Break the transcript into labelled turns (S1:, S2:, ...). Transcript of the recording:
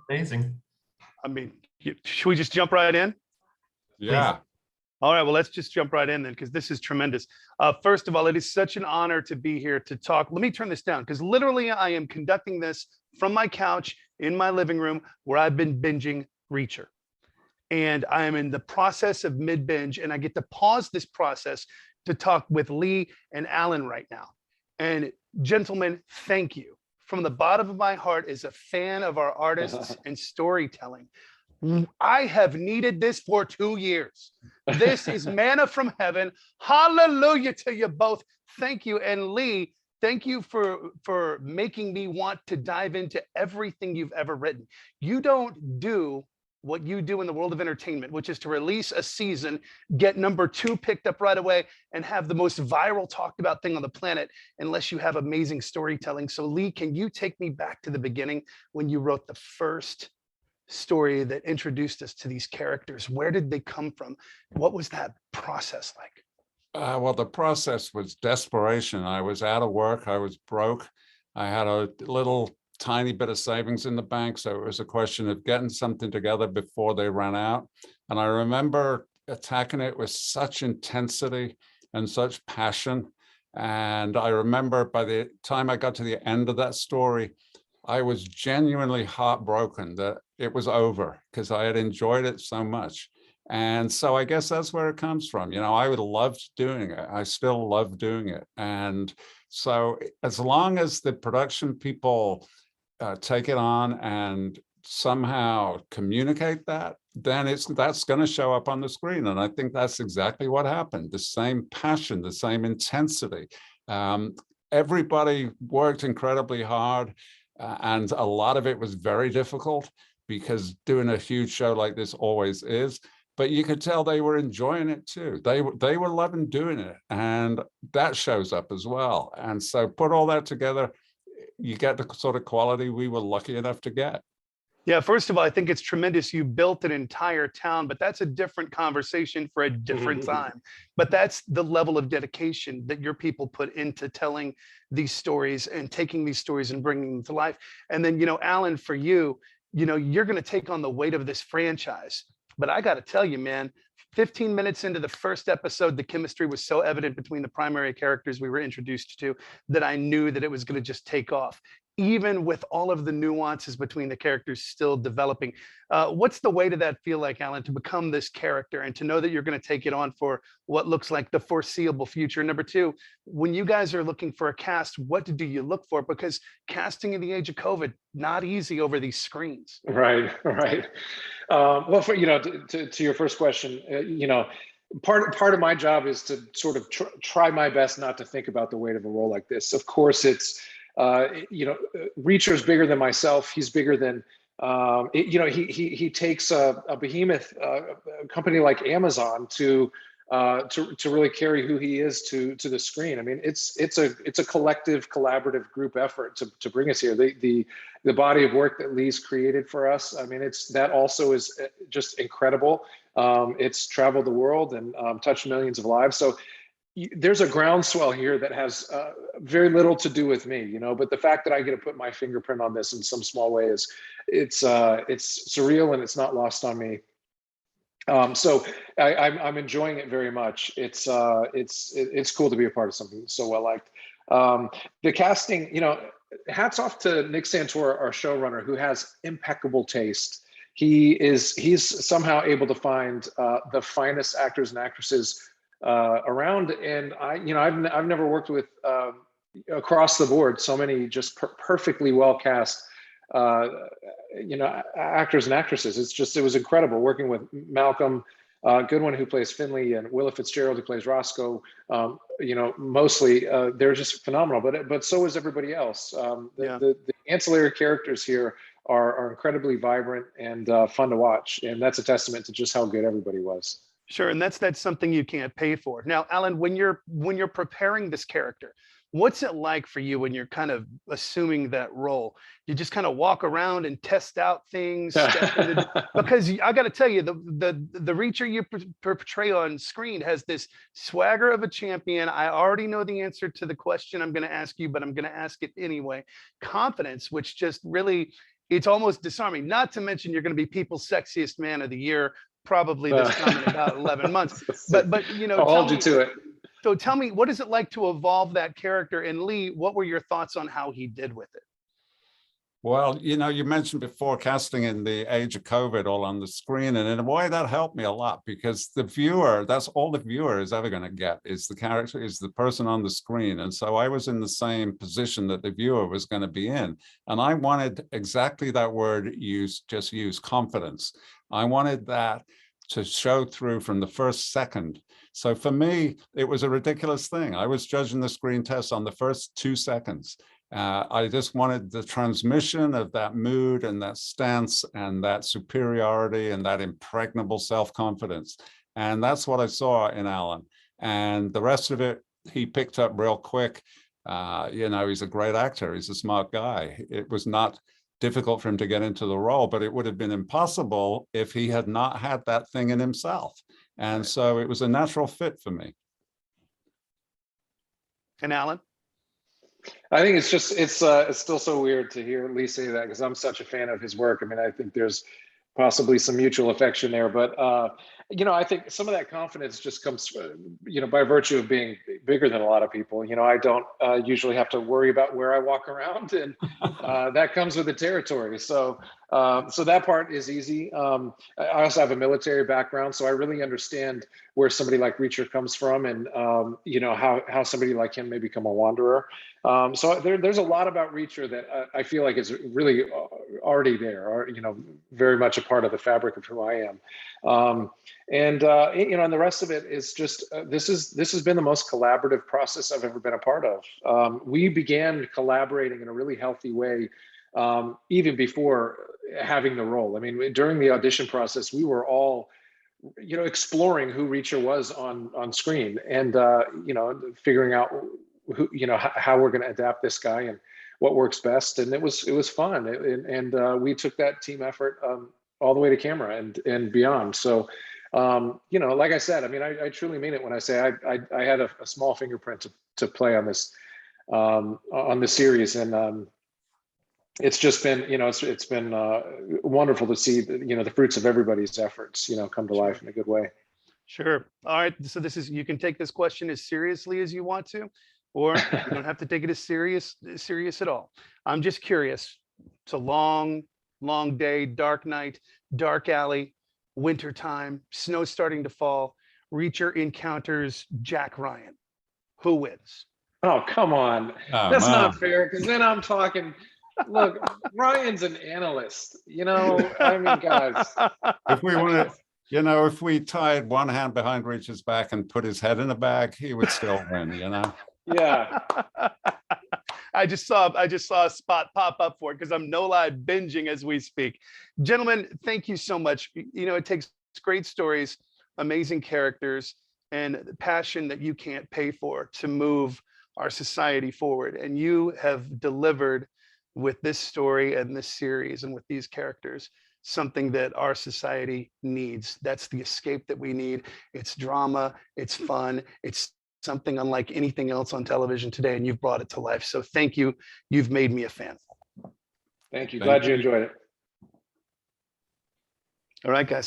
S1: Amazing.
S2: I mean, should we just jump right in?
S3: Yeah.
S2: All right, well, let's just jump right in then, because this is tremendous. First of all, it is such an honor to be here to talk. Let me turn this down, because literally I am conducting this from my couch in my living room where I've been binging Reacher. And I am in the process of mid-binge, and I get to pause this process to talk with Lee and Alan right now. And gentlemen, thank you. From the bottom of my heart, as a fan of our artists and storytelling, I have needed this for 2 years. This is manna from heaven. Hallelujah to you both. Thank you. And Lee, thank you for making me want to dive into everything you've ever written. You don't do what you do in the world of entertainment, which is to release a season, get #2 picked up right away, and have the most viral talked about thing on the planet, unless you have amazing storytelling. So Lee, can you take me back to the beginning when you wrote the first story that introduced us to these characters? Where did they come from? What was that process like?
S3: Well, the process was desperation. I was out of work. I was broke. I had a little tiny bit of savings in the bank. So it was a question of getting something together before they ran out. And I remember attacking it with such intensity and such passion. And I remember by the time I got to the end of that story, I was genuinely heartbroken that it was over, because I had enjoyed it so much. And so I guess that's where it comes from. You know, I would love doing it. I still love doing it. And so as long as the production people take it on and somehow communicate that, then that's going to show up on the screen. And I think that's exactly what happened. The same passion, the same intensity. Everybody worked incredibly hard, and a lot of it was very difficult, because doing a huge show like this always is. But you could tell they were enjoying it too. They were loving doing it, and that shows up as well. And so put all that together, you get the sort of quality we were lucky enough to get.
S2: Yeah, first of all, I think it's tremendous. You built an entire town, but that's a different conversation for a different time. But that's the level of dedication that your people put into telling these stories and taking these stories and bringing them to life. And then, you know, Alan, for you, you know, you're going to take on the weight of this franchise. But I got to tell you, man, 15 minutes into the first episode, the chemistry was so evident between the primary characters we were introduced to that I knew that it was going to just take off, even with all of the nuances between the characters still developing. What's the weight of that feel like, Alan, to become this character and to know that you're going to take it on for what looks like the foreseeable future? #2, when you guys are looking for a cast, what do you look for? Because casting in the age of COVID, not easy over these screens.
S4: Right. Well, for, you know, to your first question, you know, part of my job is to sort of try my best not to think about the weight of a role like this. Of course, it's you know, Reacher's bigger than myself. He's bigger than you know, he takes a behemoth company like Amazon to really carry who he is to the screen. I mean, it's a collective, collaborative group effort to bring us here. The body of work that Lee's created for us, I mean, that also is just incredible. It's traveled the world and touched millions of lives. So there's a groundswell here that has very little to do with me, you know, but the fact that I get to put my fingerprint on this in some small way it's surreal, and it's not lost on me. So I'm enjoying it very much. It's cool to be a part of something so well liked. The casting, you know, hats off to Nick Santora, our showrunner, who has impeccable taste. He's somehow able to find the finest actors and actresses around, and I've never worked with across the board so many just perfectly well cast you know, actors and actresses. It was incredible working with Malcolm Goodwin, who plays Finley, and Willa Fitzgerald, who plays Roscoe. You know, mostly they're just phenomenal, but so is everybody else. The ancillary characters here are incredibly vibrant and fun to watch, and that's a testament to just how good everybody was.
S2: Sure, and that's something you can't pay for. Now, Alan, when you're preparing this character, What's it like for you when you're kind of assuming that role? You just kind of walk around and test out things, because I got to tell you, the Reacher you portray on screen has this swagger of a champion. I already know the answer to the question I'm going to ask you, but I'm going to ask it anyway. Confidence, which just really, it's almost disarming. Not to mention, you're going to be People's Sexiest Man of the Year probably this time in about 11 months. But you know,
S4: I'll hold you to it.
S2: so tell me, what is it like to evolve that character? And Lee, what were your thoughts on how he did with it?
S3: Well, you know, you mentioned before casting in the age of COVID all on the screen. And in a way that helped me a lot, because the viewer, that's all the viewer is ever going to get, is the character, is the person on the screen. And so I was in the same position that the viewer was going to be in. And I wanted exactly that word just used, confidence. I wanted that to show through from the first second. So for me, it was a ridiculous thing. I was judging the screen test on the first 2 seconds. I just wanted the transmission of that mood and that stance and that superiority and that impregnable self-confidence. And that's what I saw in Alan. And the rest of it, he picked up real quick. You know, he's a great actor. He's a smart guy. It was not difficult for him to get into the role, but it would have been impossible if he had not had that thing in himself. And so it was a natural fit for me.
S2: And Alan?
S4: I think it's still so weird to hear Lee say that, because I'm such a fan of his work. I mean, I think there's possibly some mutual affection there, but you know, I think some of that confidence just comes, you know, by virtue of being bigger than a lot of people. You know, I don't usually have to worry about where I walk around, and that comes with the territory. So that part is easy. I also have a military background, so I really understand where somebody like Reacher comes from, and you know, how somebody like him may become a wanderer. So there's a lot about Reacher that I feel like is really already there, or, you know, very much a part of the fabric of who I am. You know, and the rest of it is just this has been the most collaborative process I've ever been a part of. We began collaborating in a really healthy way even before having the role. I mean, during the audition process, we were all, you know, exploring who Reacher was on screen, and you know, figuring out who, you know, how we're going to adapt this guy and what works best. And it was fun, and we took that team effort all the way to camera and beyond. So you know, like I said, I mean, I truly mean it when I say I had a small fingerprint to play on this series, and it's just been, you know, it's been wonderful to see, you know, the fruits of everybody's efforts, you know, come to life in a good way.
S2: Sure. All right. So this is, you can take this question as seriously as you want to, or you don't have to take it as serious at all. I'm just curious. It's a long day, dark night, dark alley, winter time, snow starting to fall. Reacher encounters Jack Ryan. Who wins?
S4: Oh, come on.
S3: Oh,
S4: That's
S3: man.
S4: not fair, because then I'm talking, look, Ryan's an analyst, you know, I mean, guys.
S3: If we want to, you know, if we tied one hand behind Reacher's back and put his head in a bag, he would still win, you know?
S4: Yeah.
S2: I just saw a spot pop up for it, because I'm no lie binging as we speak. Gentlemen, thank you so much. You know, it takes great stories, amazing characters, and passion that you can't pay for to move our society forward. And you have delivered with this story and this series and with these characters something that our society needs. That's the escape that we need. It's drama, it's fun, it's something unlike anything else on television today, and you've brought it to life. So thank you. You've made me a fan.
S4: Thank you. Glad you enjoyed it.
S2: All right, guys.